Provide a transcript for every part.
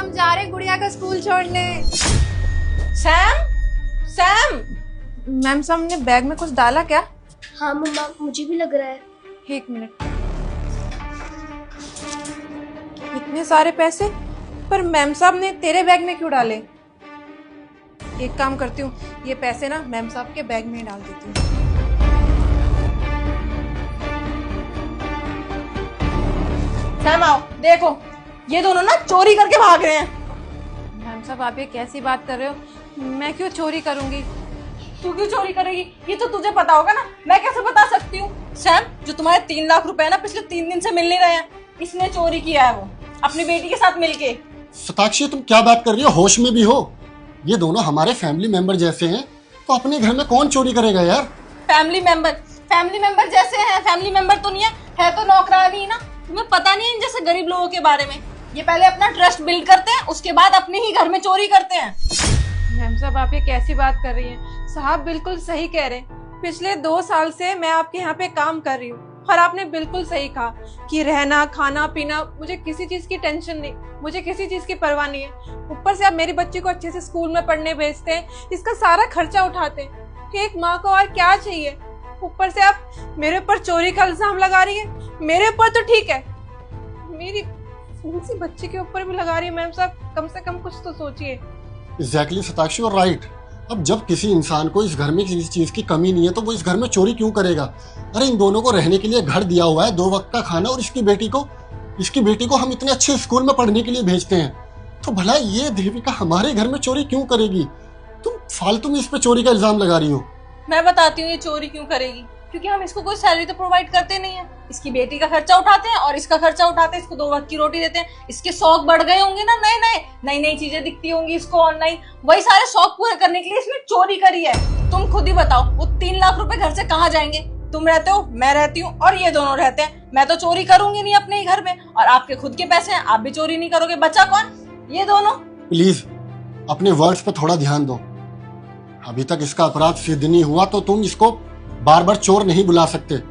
हम जा रहे हैं गुड़िया का स्कूल छोड़ने। Sam, Sam. मैम साहब ने बैग में कुछ डाला क्या? हाँ मम्मा, मुझे भी लग रहा है। एक मिनट। इतने सारे पैसे, पर मैम साहब ने तेरे बैग में क्यों डाले? एक काम करती हूँ, ये पैसे ना मैम साहब के बैग में ही डाल देती हूँ। सैम आओ, देखो ये दोनों ना चोरी करके भाग रहे हैं। मैम साहब आप ये कैसी बात कर रहे हो? मैं क्यों चोरी करूंगी? तू क्यों चोरी करेगी? ये तो तुझे पता होगा ना, मैं कैसे बता सकती हूँ? सैम, जो तुम्हारे 3 लाख रुपए ना पिछले 3 दिन से मिल नहीं रहे हैं, इसने चोरी किया है, वो अपनी बेटी के साथ मिलके। सताक्षी तुम क्या बात कर रही हो? होश में भी हो? ये दोनों हमारे फैमिली मेंबर जैसे हैं, तो अपने घर में कौन चोरी करेगा यार? फैमिली मेंबर जैसे हैं? फैमिली मेंबर तो नहीं है तो नौकरानी ना। तुम्हें पता नहीं है इन जैसे गरीब लोगों के बारे में। ये पहले अपना ट्रस्ट बिल्ड करते हैं, उसके बाद अपने ही घर में चोरी करते हैं। मैम साहब आप ये कैसी बात कर रही हैं? साहब बिल्कुल सही कह रहे हैं। पिछले 2 साल से मैं आपके यहाँ पे काम कर रही हूँ और आपने बिल्कुल सही कहा कि रहना खाना पीना, मुझे किसी चीज की टेंशन नहीं, मुझे किसी चीज की परवाह नहीं है। ऊपर से आप मेरी बच्ची को अच्छे से स्कूल में पढ़ने भेजते हैं, इसका सारा खर्चा उठाते हैं। एक माँ को और क्या चाहिए? ऊपर से आप मेरे ऊपर चोरी का इल्जाम लगा रही है। मेरे ऊपर तो ठीक है, मेरी सी बच्ची के ऊपर भी लगा रही है। मैम साहब कम से कम कुछ तो सोचिए। एग्जैक्टली सताक्षी, और राइट। अब जब किसी इंसान को इस घर में किसी चीज की कमी नहीं है तो वो इस घर में चोरी क्यों करेगा? अरे इन दोनों को रहने के लिए घर दिया हुआ है, 2 वक्त का खाना, और इसकी बेटी को हम इतने अच्छे स्कूल में पढ़ने के लिए भेजते हैं, तो भला ये देविका हमारे घर में चोरी क्यों करेगी? तुम फालतू में इस पे चोरी का इल्जाम लगा रही हो। मैं बताती हूँ ये चोरी क्यों करेगी, क्योंकि हम इसको कोई सैलरी तो प्रोवाइड करते नहीं है। इसकी बेटी का खर्चा उठाते हैं और इसका खर्चा उठाते हैं, इसको 2 वक्त की रोटी देते हैं। इसके शौक बढ़ गए होंगे ना, नई चीजें दिखती होंगी इसको ऑनलाइन, वही सारे शौक पूरे करने के लिए इसने चोरी करी है। तुम खुद ही बताओ वो 3 लाख रुपए घर से कहाँ जाएंगे? तुम रहते हो, मैं रहती हूँ और ये दोनों रहते हैं। मैं तो चोरी करूंगी नहीं अपने ही घर में, और आपके खुद के पैसे हैं, आप भी चोरी नहीं करोगे। बचा कौन? ये दोनों। प्लीज अपने वर्ड्स पे थोड़ा ध्यान दो। अभी तक इसका अपराध सिद्ध नहीं हुआ तो तुम इसको बार बार चोर नहीं बुला सकते।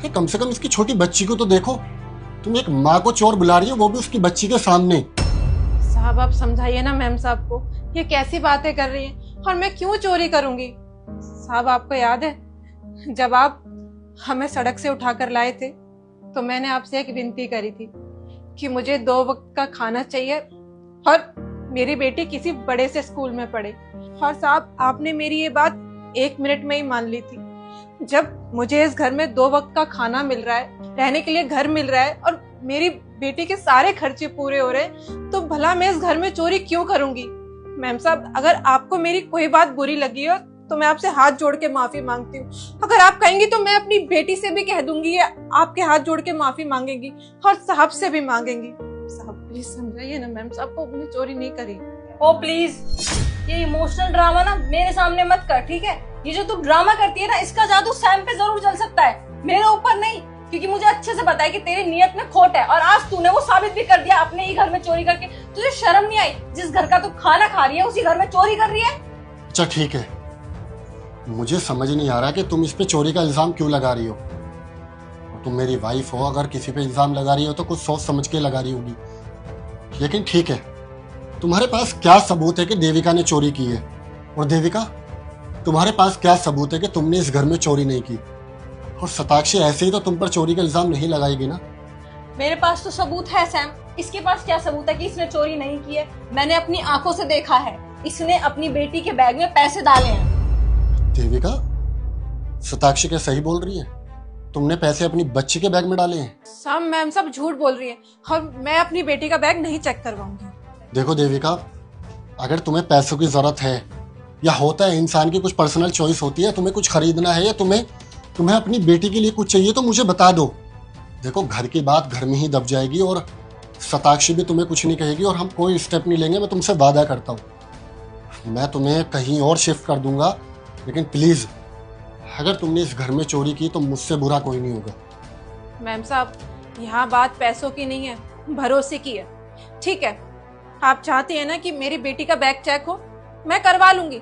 कम से कम इसकी छोटी बच्ची को तो देखो। तुम एक माँ को चोर बुला रही हो, वो भी उसकी बच्ची के सामने। साहब आप समझाइए ना मैम साहब को, ये कैसी बातें कर रही हैं? और मैं क्यों चोरी करूंगी? साहब आपको याद है जब आप हमें सड़क से उठाकर लाए थे तो मैंने आपसे एक विनती करी थी कि मुझे 2 वक्त का खाना चाहिए और मेरी बेटी किसी बड़े से स्कूल में पढ़े। और साहब आपने मेरी ये बात 1 मिनट में ही मान ली थी। जब मुझे इस घर में 2 वक्त का खाना मिल रहा है, रहने के लिए घर मिल रहा है और मेरी बेटी के सारे खर्चे पूरे हो रहे हैं, तो भला मैं इस घर में चोरी क्यों करूंगी? मैम साहब अगर आपको मेरी कोई बात बुरी लगी हो तो मैं आपसे हाथ जोड़ के माफी मांगती हूँ। अगर आप कहेंगी तो मैं अपनी बेटी से भी कह दूंगी, या आपके हाथ जोड़ के माफी मांगेंगी और साहब से भी मांगेंगी। साहब प्लीज समझाइए ना मैम साहब को, अपनी चोरी नहीं करी। ओ प्लीज, ये इमोशनल ड्रामा ना मेरे सामने मत कर, ठीक है? ये जो तू ड्रामा करती है ना, इसका जादू सैम पे जरूर चल सकता है, मेरे ऊपर नहीं। क्योंकि मुझे अच्छे से पता है कि तेरी नियत में खोट है, और आज तूने वो साबित भी कर दिया अपने ही घर में चोरी करके। तुझे शर्म नहीं आई? जिस घर का तू खाना खा रही है उसी घर में चोरी कर रही है। अच्छा ठीक है, मुझे समझ नहीं आ रहा कि तुम इस पे चोरी का इल्जाम क्यों लगा रही हो। और तुम मेरी वाइफ हो, अगर किसी पे इल्जाम लगा रही हो तो कुछ सोच समझ के लगा रही होगी। लेकिन ठीक है, तुम्हारे पास क्या सबूत है कि देविका ने चोरी की है? और देविका तुम्हारे पास क्या सबूत है कि तुमने इस घर में चोरी नहीं की? और सताक्षी ऐसे ही तो तुम पर चोरी का इल्जाम नहीं लगाएगी ना? मेरे पास तो सबूत है सैम। इसके पास क्या सबूत है कि इसने चोरी नहीं की है? मैंने अपनी आंखों से देखा है, इसने अपनी बेटी के बैग में पैसे डाले हैं। देविका, सताक्षी क्या सही बोल रही है? तुमने पैसे अपनी बच्ची के बैग में डाले हैं? साहब मैम साहब झूठ बोल रही है और मैं अपनी बेटी का बैग नहीं चेक करवाऊंगी। देखो देविका, अगर तुम्हें पैसों की जरूरत है, या होता है इंसान की कुछ पर्सनल चॉइस होती है, तुम्हें कुछ खरीदना है या तुम्हें अपनी बेटी के लिए कुछ चाहिए तो मुझे बता दो। देखो घर की बात घर में ही दब जाएगी और सताक्षी भी तुम्हें कुछ नहीं कहेगी और हम कोई स्टेप नहीं लेंगे, मैं तुमसे वादा करता हूँ। मैं तुम्हें कहीं और शिफ्ट कर दूंगा, लेकिन प्लीज अगर तुमने इस घर में चोरी की तो मुझसे बुरा कोई नहीं होगा। मैम साहब यहाँ बात पैसों की नहीं है, भरोसे की है। ठीक है, आप चाहती है ना कि मेरी बेटी का बैग चेक हो, मैं करवा लूंगी,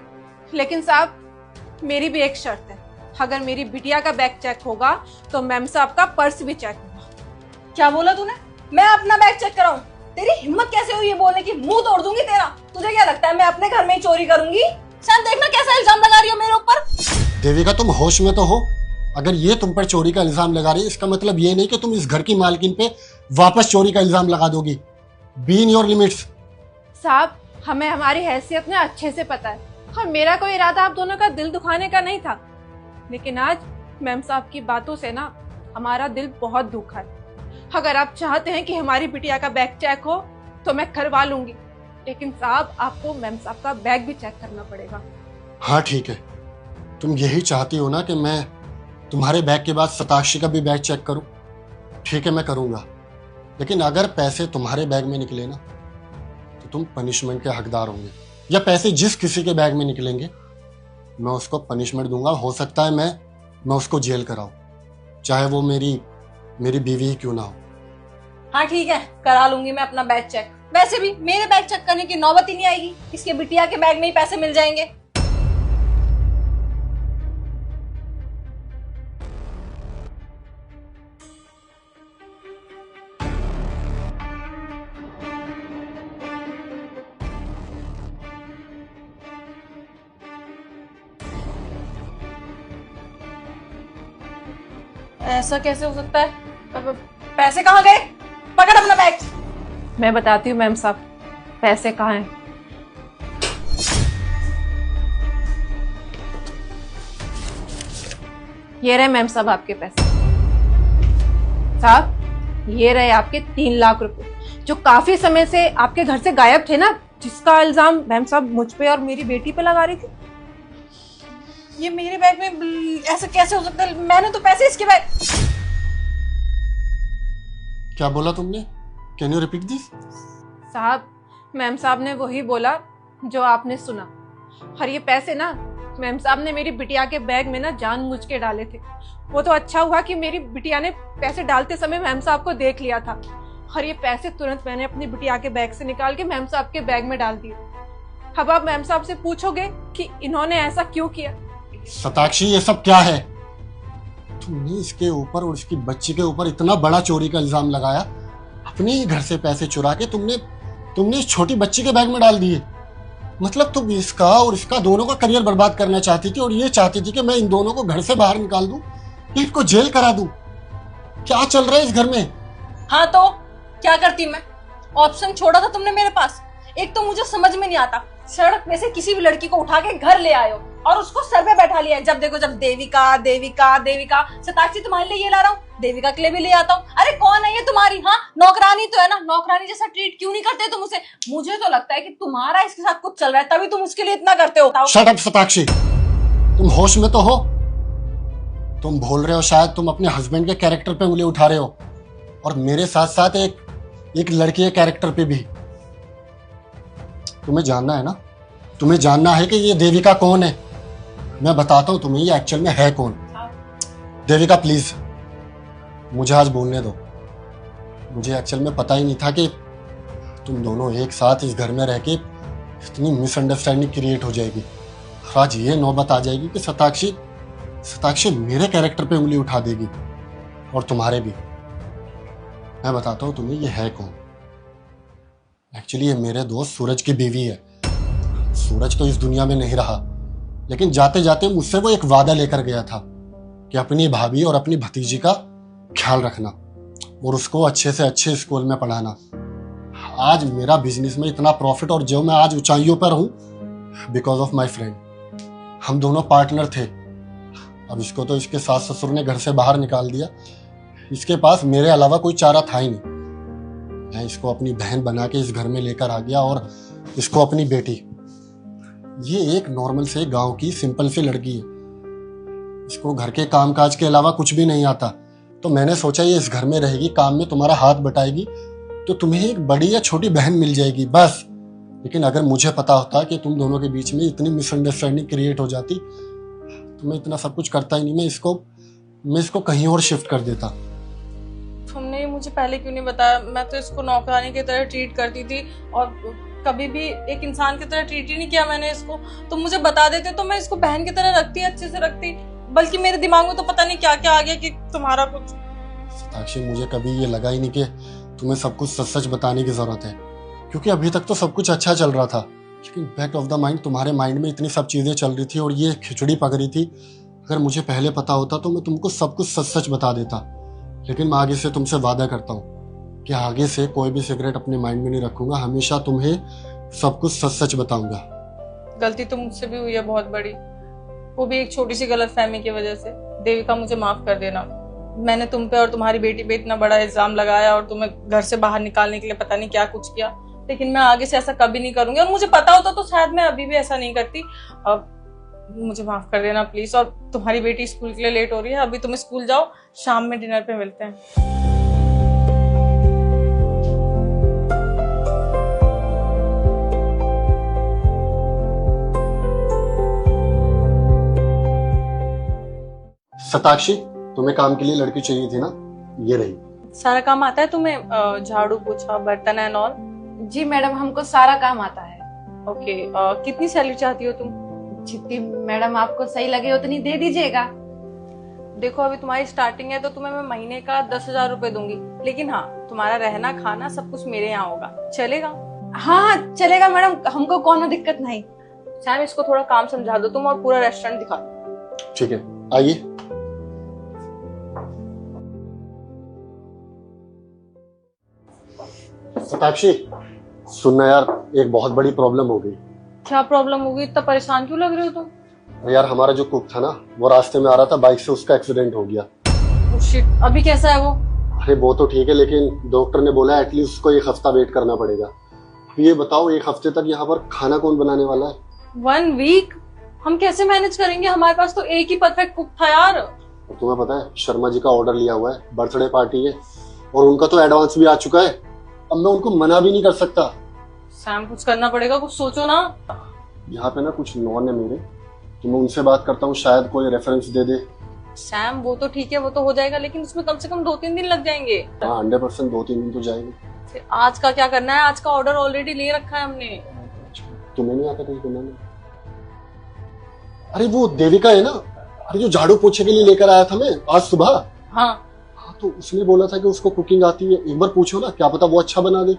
लेकिन साहब मेरी भी एक शर्त है। अगर मेरी बिटिया का बैग चेक होगा तो मैम साहब का पर्स भी चेक होगा। क्या बोला तूने? मैं अपना बैग चेक कराऊं? तेरी हिम्मत कैसे हुई ये बोलने की? मुंह तोड़ दूंगी तेरा। तुझे क्या लगता है मैं अपने घर में ही चोरी करूंगी? शायद देखना कैसा इल्जाम लगा रही हो मेरे ऊपर। देविका, तुम होश में तो हो? अगर ये तुम पर चोरी का इल्जाम लगा रही है, इसका मतलब ये नहीं कि तुम इस घर की मालकिन पे वापस चोरी का इल्जाम लगा दोगी। Be in your limits. साहब, हमें हमारी हैसियत में अच्छे से पता है और मेरा कोई इरादा आप दोनों का दिल दुखाने का नहीं था, लेकिन आज मैम साहब की बातों से ना हमारा दिल बहुत दुखा है। अगर आप चाहते हैं कि हमारी बिटिया का बैग चेक हो तो मैं करवा लूंगी, लेकिन साहब आपको मैम साहब का बैग भी चेक करना पड़ेगा। हाँ ठीक है, तुम यही चाहती हो ना कि मैं तुम्हारे बैग के बाद शताक्षी का भी बैग चेक करूं? ठीक है, मैं करूंगा, लेकिन अगर पैसे तुम्हारे बैग में निकले ना तो तुम पनिशमेंट के हकदार होंगे। या पैसे जिस किसी के बैग में निकलेंगे मैं उसको पनिशमेंट दूंगा। हो सकता है मैं उसको जेल कराऊं, चाहे वो मेरी बीवी ही क्यों ना हो। हाँ ठीक है, करा लूंगी मैं अपना बैग चेक। वैसे भी मेरे बैग चेक करने की नौबत ही नहीं आएगी, इसके बिटिया के बैग में ही पैसे मिल जाएंगे। ऐसा कैसे हो सकता है? पैसे कहाँ गए? पकड़ अपना बैग। मैं बताती हूँ मैम साहब, पैसे कहाँ हैं। ये रहे मैम साहब आपके पैसे। साहब, ये रहे आपके 3 लाख रुपए जो काफी समय से आपके घर से गायब थे ना, जिसका इल्जाम मैम साहब मुझ पे और मेरी बेटी पे लगा रही थी। ये मेरे बैग में ऐसा कैसे हो सकता है? मैंने तो पैसे इसके बैग। क्या बोला तुमने? Can you repeat this? साहब, मैम साहब ने वही बोला जो आपने सुना, और ये पैसे ना मैम साहब ने मेरी बिटिया के बैग में ना जानबूझ के डाले थे। वो तो अच्छा हुआ कि मेरी बिटिया ने पैसे डालते समय मैम साहब को देख लिया था, और ये पैसे तुरंत मैंने अपनी बिटिया के बैग से निकाल के मैम साहब के बैग में डाल दिए। अब आप मैम साहब से पूछोगे कि इन्होंने ऐसा क्यों किया। शताक्षी, ये सब क्या है? तुमने इसके ऊपर और इसकी बच्ची के ऊपर इतना बड़ा चोरी का इल्जाम लगाया, अपने ही घर से पैसे चुरा के तुमने इस छोटी बच्ची के बैग में डाल दिए। मतलब तुम इसका और इसका दोनों का करियर बर्बाद करना चाहती थी, और ये चाहती थी कि मैं इन दोनों को घर से बाहर निकाल दूं, इनको जेल करा दूं। क्या चल रहा है इस घर में? हाँ तो क्या करती मैं? ऑप्शन छोड़ा था तुमने मेरे पास। एक तो मुझे समझ में नहीं आता, सड़क में से किसी भी लड़की को उठा के घर ले आयो और उसको सर पे बैठा लिया है। जब देखो जब देविका देविका देविका। शताक्षी तुम्हारे लिए ये ला रहा हूँ, देविका के लिए भी ले आता हूँ। अरे कौन है ये तुम्हारी? हाँ, नौकरानी तो है ना। नौकरानी जैसा ट्रीट क्यों नहीं करते तुम उसे? मुझे तो लगता है कि तुम्हारा इसके साथ कुछ चल रहा है, तभी तुम उसके लिए इतना करते हो। शट अप शताक्षी, तुम होश में तो हो? तुम भूल रहे हो शायद तुम अपने हस्बैंड के कैरेक्टर पे उंगली उठा रहे हो, और मेरे साथ साथ एक लड़की के कैरेक्टर पे भी। तुम्हें जानना है ना, तुम्हें जानना है कि ये देविका कौन है। मैं बताता हूं तुम्हें ये एक्चुअल में है कौन। देविका प्लीज मुझे आज बोलने दो। मुझे एक्चुअल में पता ही नहीं था कि तुम दोनों एक साथ इस घर में रह के इतनी मिसअंडरस्टैंडिंग क्रिएट हो जाएगी। आज ये नौबत आ जाएगी कि शताक्षी मेरे कैरेक्टर पे उंगली उठा देगी, और तुम्हारे भी। मैं बताता हूँ तुम्हें ये है कौन। एक्चुअली ये मेरे दोस्त सूरज की बीवी है। सूरज तो इस दुनिया में नहीं रहा, लेकिन जाते जाते मुझसे वो एक वादा लेकर गया था कि अपनी भाभी और अपनी भतीजी का ख्याल रखना और उसको अच्छे से अच्छे स्कूल में पढ़ाना। आज मेरा बिजनेस में इतना प्रॉफिट, और जो मैं आज ऊंचाइयों पर हूं, बिकॉज ऑफ माई फ्रेंड। हम दोनों पार्टनर थे। अब इसको तो इसके सास ससुर ने घर से बाहर निकाल दिया। इसके पास मेरे अलावा कोई चारा था ही नहीं। मैं इसको अपनी बहन बना के इस घर में लेकर आ गया, और इसको अपनी बेटी। ये एक नॉर्मल से गांव की सिंपल सी लड़की है, इसको घर के कामकाज के अलावा कुछ भी नहीं आता। तो मैंने सोचा ये इस घर में रहेगी, काम में तुम्हारा हाथ बटाएगी, तो तुम्हें एक बड़ी या छोटी बहन मिल जाएगी बस। लेकिन अगर मुझे पता होता कि तुम दोनों के बीच में इतनी मिसअंडरस्टैंडिंग क्रिएट हो जाती तो मैं इतना सब कुछ करता ही नहीं। मैं इसको कहीं और शिफ्ट कर देता। तुमने ये मुझे पहले क्यों नहीं बताया? मैं तो इसको नौकरानी की तरह ट्रीट करती थी, और कभी भी एक इंसान की तरह ट्रीट ही नहीं किया मैंने इसको। तुम मुझे बता देते तो मैं इसको बहन की तरह रखती, अच्छे से रखती। बल्कि मेरे दिमाग में तो पता नहीं क्या क्या आ गया कि तुम्हारा कुछ। साक्षी, मुझे कभी ये लगा ही नहीं कि तुम्हें सब कुछ सच सच बताने की जरूरत है, क्योंकि अभी तक तो सब कुछ अच्छा चल रहा था, लेकिन बैक ऑफ द माइंड तुम्हारे माइंड में इतनी सब चीजें चल रही थी और ये खिचड़ी पक रही थी। अगर मुझे पहले पता होता तो मैं तुमको सब कुछ सच सच बता देता, लेकिन मैं आगे से तुमसे वादा करता हूँ कि आगे से कोई भी सिगरेट अपने माइंड में नहीं रखूंगा, हमेशा तुम्हें सब कुछ सच सच बताऊंगा। गलती तो मुझसे भी हुई है बहुत बड़ी, वो भी एक छोटी सी गलतफहमी की वजह से। देविका मुझे माफ कर देना, मैंने तुम पे और तुम्हारी बेटी पे इतना बड़ा इल्जाम लगाया और तुम्हें घर से बाहर निकालने के लिए पता नहीं क्या कुछ किया, लेकिन मैं आगे से ऐसा कभी नहीं करूंगी। और मुझे पता होता तो शायद मैं अभी भी ऐसा नहीं करती। अब मुझे माफ कर देना प्लीज। और तुम्हारी बेटी स्कूल के लिए लेट हो रही है, अभी तुम स्कूल जाओ, शाम में डिनर पे मिलते हैं। सताक्षी, तुम्हें काम के लिए लड़की चाहिए थी ना, ये रही। सारा काम आता है तुम्हें? झाड़ू पोछा बर्तन एंड ऑल? जी मैडम, हमको सारा काम आता है। ओके, कितनी सैलरी चाहती हो तुम? जितनी मैडम आपको सही लगे उतनी दे दीजिएगा। देखो अभी तुम्हारी स्टार्टिंग है तो तुम्हें मैं महीने का 10,000 रुपए दूंगी, लेकिन हाँ तुम्हारा रहना खाना सब कुछ मेरे यहाँ होगा, चलेगा? हाँ चलेगा मैडम, हमको कोनो दिक्कत नहीं। सैम इसको थोड़ा काम समझा दो तुम और पूरा रेस्टोरेंट दिखा दो। ठीक है, आइए। सताक्षी सुनना यार, एक बहुत बड़ी प्रॉब्लम हो गई। क्या प्रॉब्लम होगी? इतना परेशान क्यों लग रहे हो तुम? यार हमारा जो कुक था ना, वो रास्ते में आ रहा था बाइक से, उसका एक्सीडेंट हो गया। Oh shit, अभी कैसा है वो? अरे वो तो ठीक है, लेकिन डॉक्टर ने बोला एटलीस्ट उसको 1 हफ्ता वेट करना पड़ेगा। तो ये बताओ 1 हफ्ते तक यहाँ पर खाना कौन बनाने वाला है? 1 वीक हम कैसे मैनेज करेंगे? हमारे पास तो एक ही परफेक्ट कुक था यार। और तुम्हें पता है शर्मा जी का ऑर्डर लिया हुआ है, बर्थडे पार्टी है, और उनका तो एडवांस भी आ चुका है। अब मैं उनको मना भी नहीं कर सकता। सैम कुछ करना पड़ेगा, कुछ सोचो ना। यहाँ पे ना कुछ नॉन है मेरे, तो मैं उनसे बात करता हूँ, शायद कोई रेफरेंस दे दे। सैम वो तो ठीक है, वो तो हो जाएगा, लेकिन उसमें कम से कम 2-3 दिन लग जाएंगे। हाँ 100% 2-3 दिन तो जाएंगे। फिर आज का क्या करना है? आज का ऑर्डर ऑलरेडी ले रखा है हमने। तुम्हें नहीं आता कुछ बनाने? अरे वो देविका है ना, अरे जो झाड़ू पोछे के लिए लेकर आया था मैं आज सुबह। हाँ तो उसने बोला था कि उसको कुकिंग आती है, एक बार पूछो ना, क्या पता वो अच्छा बना दे।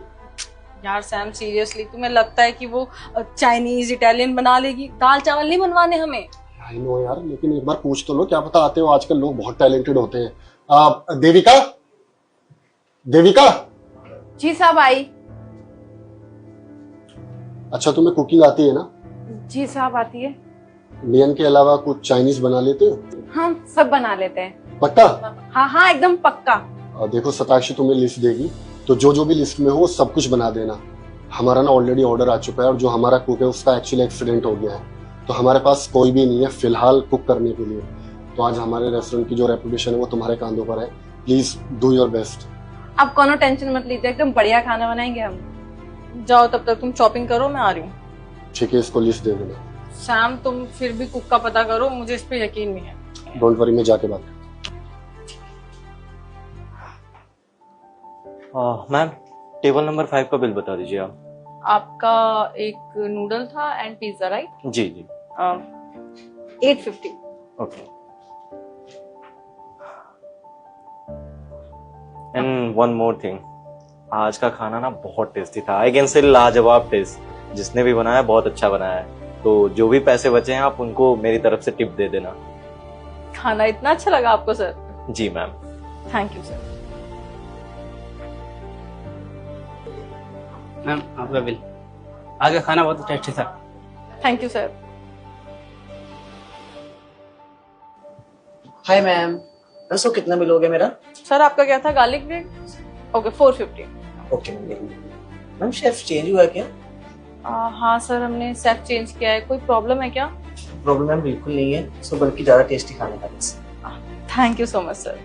यार सैम सीरियसली तुम्हें लगता है कि वो चाइनीज इटालियन बना लेगी? दाल चावल नहीं बनवाने हमें। आई नो यार, लेकिन एक बार पूछ तो लो, क्या पता आते हो। आजकल लोग बहुत टैलेंटेड होते हैं। देविका, देविका। जी साहब आई। अच्छा तुम्हें कुकिंग आती है ना? जी साहब आती है। इंडियन के अलावा कुछ चाइनीज बना लेते हो? हम सब बना लेते हैं। पक्का? हाँ हाँ एकदम पक्का। देखो सताक्षी तुम्हें लिस्ट देगी, तो जो जो भी लिस्ट में हो सब कुछ बना देना। हमारा ना ऑलरेडी ऑर्डर आ चुका है, और जो हमारा कुक है उसका एक्चुअली एक्सीडेंट हो गया है, तो हमारे पास कोई भी नहीं है फिलहाल कुक करने के लिए। तो आज हमारे रेस्टोरेंट की जो रेपुटेशन है वो तुम्हारे कांधों पर है। Please do your best. आप कोनो टेंशन मत लीजिए, एकदम बढ़िया खाना बनाएंगे हम। जाओ तब तक तुम शॉपिंग करो, मैं आ रही हूँ। ठीक है, इसको लिस्ट दे देना। सैम तुम फिर भी कुक का पता करो, मुझे इस पे यकीन नहीं है। डोंट वरी, मैं जाके बात। मैम टेबल नंबर 5 का बिल बता दीजिए आप। आपका एक नूडल था एंड पिज्जा, राइट? जी जी 850। Okay. And one more thing, आज का खाना ना बहुत टेस्टी था। आई कैन से लाजवाब टेस्ट। जिसने भी बनाया बहुत अच्छा बनाया है। तो जो भी पैसे बचे हैं आप उनको मेरी तरफ से टिप दे देना। खाना इतना अच्छा लगा आपको सर? जी ma'am. Thank you sir. Ma'am आपका बिल। आज का खाना बहुत टेस्टी था। Thank you sir. Hi ma'am, दसो कितना बिल हो गया मेरा? सर आपका क्या था? Garlic bread. Okay 450। Okay ma'am, chef change हुआ क्या? हाँ सर, हमने सेफ चेंज किया है। कोई प्रॉब्लम है क्या? प्रॉब्लम मैम बिल्कुल नहीं है, सो बल्कि ज्यादा टेस्टी खाने का बस। Thank you so much sir.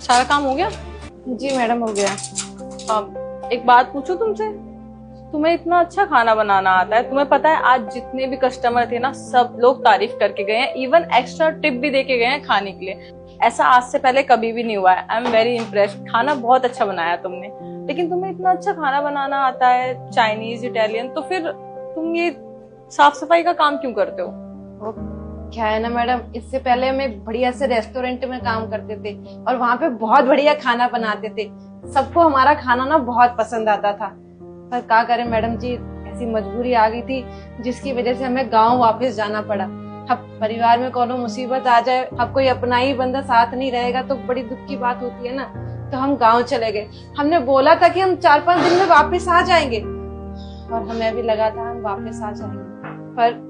सारा काम हो गया? जी मैडम हो गया। अब एक बात पूछूं तुमसे, तुम्हें इतना अच्छा खाना बनाना आता है, तुम्हें पता है आज जितने भी कस्टमर थे ना सब लोग तारीफ करके गए हैं, इवन एक्स्ट्रा टिप भी देके गए हैं खाने के लिए। ऐसा आज से पहले कभी भी नहीं हुआ है। I am very impressed. खाना बहुत अच्छा बनाया तुमने, लेकिन तुम्हें इतना अच्छा खाना बनाना आता है, चाइनीज इटालियन, तो फिर तुम ये साफ सफाई का काम क्यों करते हो? क्या है ना मैडम, इससे पहले हम एक बढ़िया से रेस्टोरेंट में काम करते थे और वहाँ पे बहुत बढ़िया खाना बनाते थे। सबको हमारा खाना ना बहुत पसंद आता था। पर क्या करें मैडम जी, ऐसी मजबूरी आ गई थी जिसकी वजह से हमें गांव वापस जाना पड़ा। अब परिवार में कोनो मुसीबत आ जाए, अब कोई अपना ही बंदा साथ नहीं रहेगा तो बड़ी दुख की बात होती है ना। तो हम गांव चले गए। हमने बोला था कि हम 4-5 दिन में वापस आ जाएंगे और हमें भी लगा था हम वापस आ जाएंगे, पर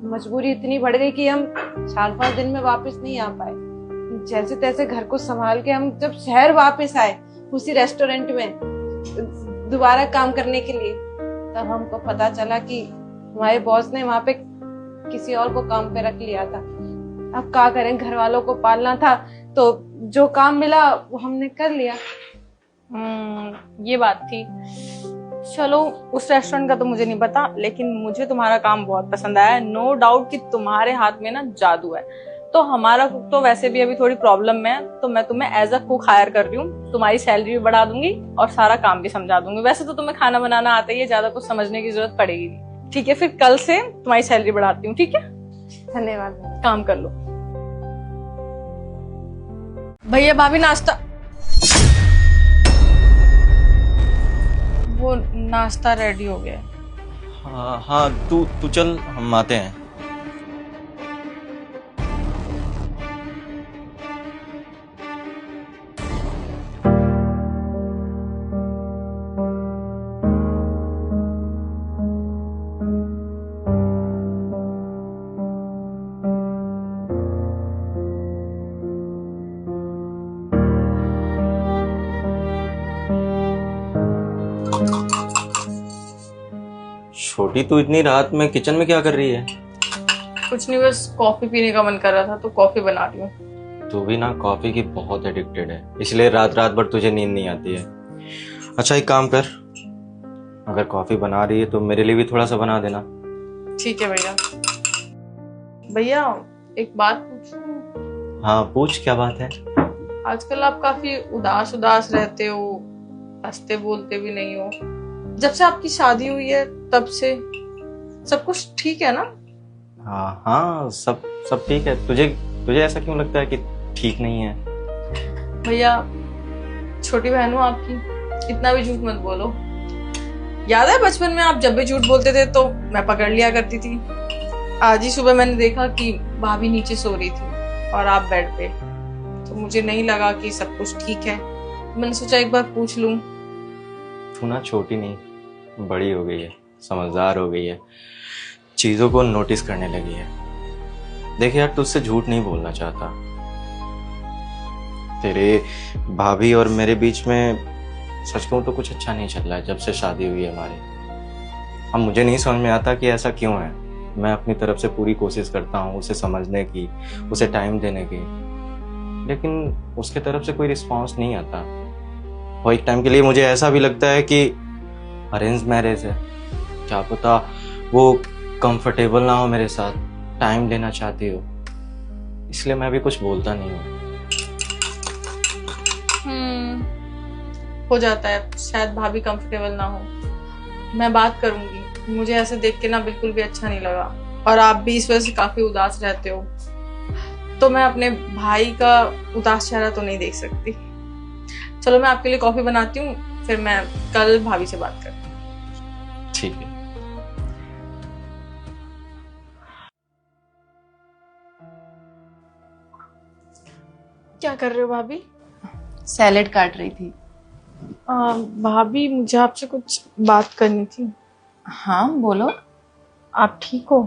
मजबूरी इतनी बढ़ गई कि हम 4-5 दिन में वापस नहीं आ पाए। जैसे तैसे घर को संभाल के हम जब शहर वापस आए उसी रेस्टोरेंट में दोबारा काम करने के लिए, तब हमको पता चला कि हमारे बॉस ने वहां पे किसी और को काम पे रख लिया था। अब क्या करें, घर वालों को पालना था तो जो काम मिला वो हमने कर लिया। ये बात थी। चलो, उस रेस्टोरेंट का तो मुझे नहीं पता, लेकिन मुझे तुम्हारा काम बहुत पसंद आया। नो डाउट कि तुम्हारे हाथ में ना जादू है। तो हमारा कुक तो वैसे भी अभी थोड़ी प्रॉब्लम में है, तो मैं तुम्हें एज अ कुक हायर कर रही हूँ। तुम्हारी सैलरी भी बढ़ा दूंगी और सारा काम भी समझा दूंगी। वैसे तो तुम्हें खाना बनाना आता ही है, ज्यादा कुछ समझने की जरूरत पड़ेगी नहीं। ठीक है, फिर कल से तुम्हारी सैलरी बढ़ाती हूँ। ठीक है, धन्यवाद। काम कर लो। भैया भाभी नाश्ता, वो नाश्ता रेडी हो गया। हाँ हाँ, तू चल, हम आते हैं। छोटी, तू इतनी रात में किचन में क्या कर रही है? कुछ नहीं, बस कॉफी पीने का मन कर रहा था तो कॉफी बना रही हूँ। तू भी ना कॉफी की बहुत एडिक्टेड है, इसलिए रात रात भर तुझे नींद नहीं आती है। अच्छा, एक काम कर, अगर कॉफी बना रही है तो मेरे लिए भी थोड़ा सा बना देना। ठीक है भैया। भैया एक बात पूछूं? हाँ पूछ, क्या बात है? आजकल आप काफी उदास उदास रहते हो, हंसते बोलते भी नहीं हो। जब से आपकी शादी हुई है तब से सब कुछ ठीक है ना? हाँ हाँ, सब ठीक है। तुझे ऐसा क्यों लगता है कि ठीक नहीं है? भैया, छोटी बहन हूँ आपकी, इतना भी झूठ मत बोलो। याद है बचपन में आप जब भी झूठ बोलते थे तो मैं पकड़ लिया करती थी। आज ही सुबह मैंने देखा कि भाभी नीचे सो रही थी और आप बेड पे, तो मुझे नहीं लगा कि सब कुछ ठीक है। मैंने सोचा एक बार पूछ लूं। तू ना छोटी नहीं, बड़ी हो गई है, समझदार हो गई है, चीजों को नोटिस करने लगी है। देख यार, तुझसे झूठ नहीं बोलना चाहता। तेरे भाभी और मेरे बीच में सच कहूं तो कुछ अच्छा नहीं चल रहा है जब से शादी हुई है हमारी। अब मुझे नहीं समझ में आता कि ऐसा क्यों है। मैं अपनी तरफ से पूरी कोशिश करता हूँ उसे समझने की, उसे टाइम देने की, लेकिन उसके तरफ से कोई रिस्पॉन्स नहीं आता। और एक टाइम के लिए मुझे ऐसा भी लगता है कि अरेंज मैरिज है, क्या पता वो कंफर्टेबल ना हो मेरे साथ, टाइम लेना चाहती हो, इसलिए मैं भी कुछ बोलता नहीं हूँ। हो जाता है, शायद भाभी कंफर्टेबल ना हो। मैं बात करूंगी। मुझे ऐसे देख के ना बिल्कुल भी अच्छा नहीं लगा, और आप भी इस वजह से काफी उदास रहते हो, तो मैं अपने भाई का उदास चेहरा तो नहीं देख सकती। चलो मैं आपके लिए कॉफी बनाती हूँ, फिर मैं कल भाभी से बात करती हूँ। ठीक है। क्या कर रहे हो भाभी? सैलेड काट रही थी। भाभी, मुझे आपसे कुछ बात करनी थी। हाँ बोलो। आप ठीक हो?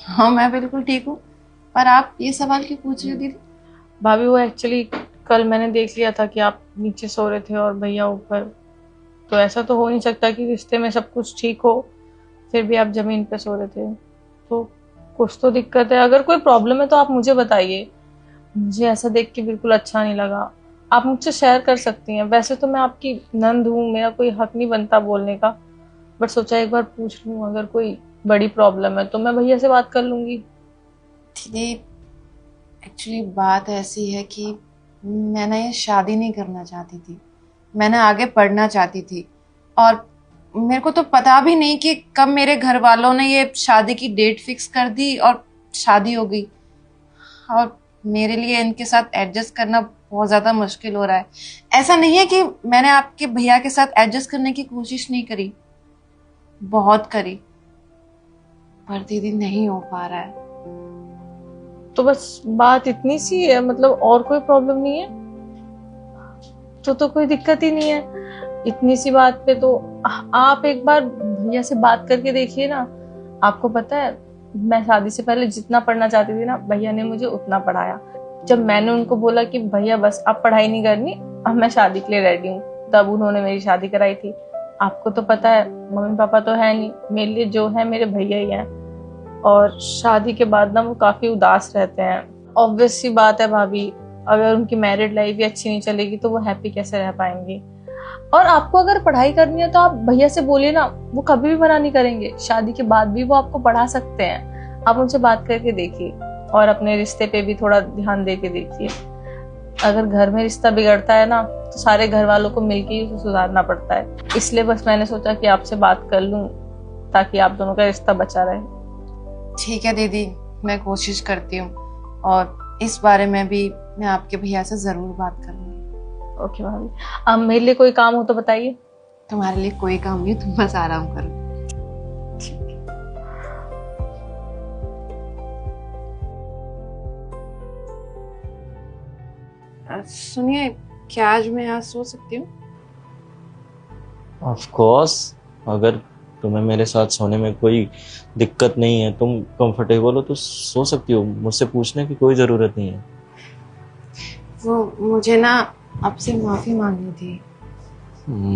हाँ मैं बिल्कुल ठीक हूँ, पर आप ये सवाल क्यों पूछ रही हो दीदी? भाभी, वो एक्चुअली कल मैंने देख लिया था कि आप नीचे सो रहे थे और भैया ऊपर, तो ऐसा तो हो नहीं सकता कि रिश्ते में सब कुछ ठीक हो फिर भी आप जमीन पे सो रहे थे। तो कुछ तो दिक्कत है। अगर कोई प्रॉब्लम है तो आप मुझे बताइए। मुझे ऐसा देख के बिल्कुल अच्छा नहीं लगा। आप मुझसे शेयर कर सकती हैं। वैसे तो मैं आपकी नंद हूँ, मेरा कोई हक नहीं बनता बोलने का, बट सोचा एक बार पूछ लूँ। अगर कोई बड़ी प्रॉब्लम है तो मैं भैया से बात कर लूंगी। दीदी एक्चुअली बात ऐसी है कि मैं ना ये शादी नहीं करना चाहती थी, मैं ना आगे पढ़ना चाहती थी, और मेरे को तो पता भी नहीं कि कब मेरे घर वालों ने ये शादी की डेट फिक्स कर दी और शादी हो गई और मेरे लिए इनके साथ एडजस्ट करना बहुत ज़्यादा मुश्किल हो रहा है। ऐसा नहीं है कि मैंने आपके भैया के साथ एडजस्ट करने की कोशिश नहीं करी, बहुत करी, पर दीदी नहीं हो पा रहा है। तो बस बात इतनी सी है, मतलब और कोई प्रॉब्लम नहीं है? तो कोई दिक्कत ही नहीं है इतनी सी बात पे। तो आप एक बार भैया से बात करके देखिए ना। आपको पता है, मैं शादी से पहले जितना पढ़ना चाहती थी ना, भैया ने मुझे उतना पढ़ाया। जब मैंने उनको बोला कि भैया बस अब पढ़ाई नहीं करनी, अब मैं शादी के लिए रेडी हूँ, तब उन्होंने मेरी शादी कराई थी। आपको तो पता है, मम्मी पापा तो है नहीं, मेरे लिए जो है मेरे भैया ही हैं। और शादी के बाद ना वो काफी उदास रहते हैं। ऑब्वियस सी बात है भाभी, अगर उनकी मैरिड लाइफ भी अच्छी नहीं चलेगी तो वो हैप्पी कैसे रह पाएंगी। और आपको अगर पढ़ाई करनी है तो आप भैया से बोलिए ना, वो कभी भी मना नहीं करेंगे। शादी के बाद भी वो आपको पढ़ा सकते हैं। आप उनसे बात करके देखिए और अपने रिश्ते पे भी थोड़ा ध्यान दे के देखिए। अगर घर में रिश्ता बिगड़ता है ना, तो सारे घर वालों को मिलकर ही उसे सुधारना पड़ता है। इसलिए बस मैंने सोचा कि आपसे बात कर लूं ताकि आप दोनों का रिश्ता बचा रहे। ठीक है दीदी, मैं कोशिश करती हूँ और इस बारे में भी मैं आपके भैया से जरूर बात करूंगी। ओके भाभी, अब मेरे लिए कोई काम हो तो बताइए। तुम्हारे लिए कोई काम नहीं, तुम बस आराम करो। सुनिए, क्या आज मैं यहाँ सो सकती हूँ? ऑफ कोर्स, अगर तुम्हें मेरे साथ सोने में कोई दिक्कत नहीं है, तुम कंफर्टेबल हो तो सो सकती हो। मुझसे पूछने की कोई ज़रूरत नहीं है। वो मुझे ना आपसे माफ़ी मांगनी थी।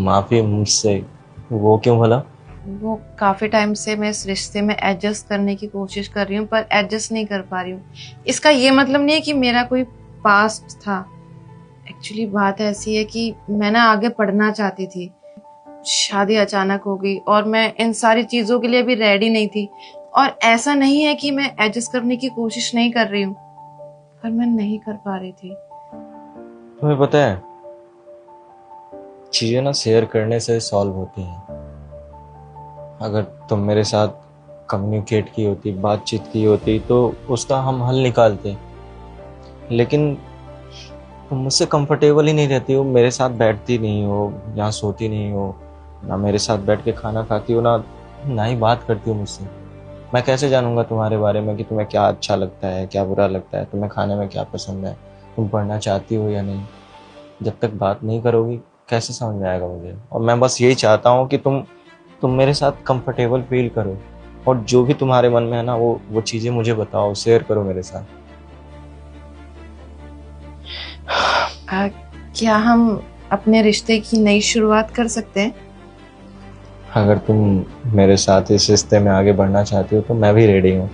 माफ़ी मुझसे? वो क्यों भला? वो काफ़ी टाइम से मैं इस रिश्ते में एडजस्ट करने की कोशिश कर रही हूँ, पर एडजस्ट नहीं कर पा रही हूँ। इसका ये मतलब नहीं है कि मेरा कोई पास्ट था। एक्चुअली बात ऐसी है कि मैं ना आगे पढ़ना चाहती थी, शादी अचानक हो गई और मैं इन सारी चीज़ों के लिए अभी रेडी नहीं थी। और ऐसा नहीं है कि मैं एडजस्ट करने की कोशिश नहीं कर रही हूँ, पर मैं नहीं कर पा रही थी। तुम्हें पता है, चीज़ें ना शेयर करने से सॉल्व होती हैं। अगर तुम मेरे साथ कम्युनिकेट की होती, बातचीत की होती, तो उसका हम हल निकालते। लेकिन तुम मुझसे कंफर्टेबल ही नहीं रहती हो, मेरे साथ बैठती नहीं हो, यहाँ सोती नहीं हो, ना मेरे साथ बैठ के खाना खाती हो, ना ही बात करती हो मुझसे। मैं कैसे जानूंगा तुम्हारे बारे में कि तुम्हें क्या अच्छा लगता है, क्या बुरा लगता है, तुम्हें खाने में क्या पसंद है, तुम पढ़ना चाहती हो या नहीं? जब तक बात नहीं करोगी कैसे समझ में आएगा मुझे? और मैं बस यही चाहता हूँ कि तुम मेरे साथ कंफर्टेबल फील करो, और जो भी तुम्हारे मन में है ना, वो चीज़ें मुझे बताओ, शेयर करो मेरे साथ। क्या हम अपने रिश्ते की नई शुरुआत कर सकते हैं? अगर तुम मेरे साथ इस रिश्ते में आगे बढ़ना चाहती हो तो मैं भी रेडी हूँ।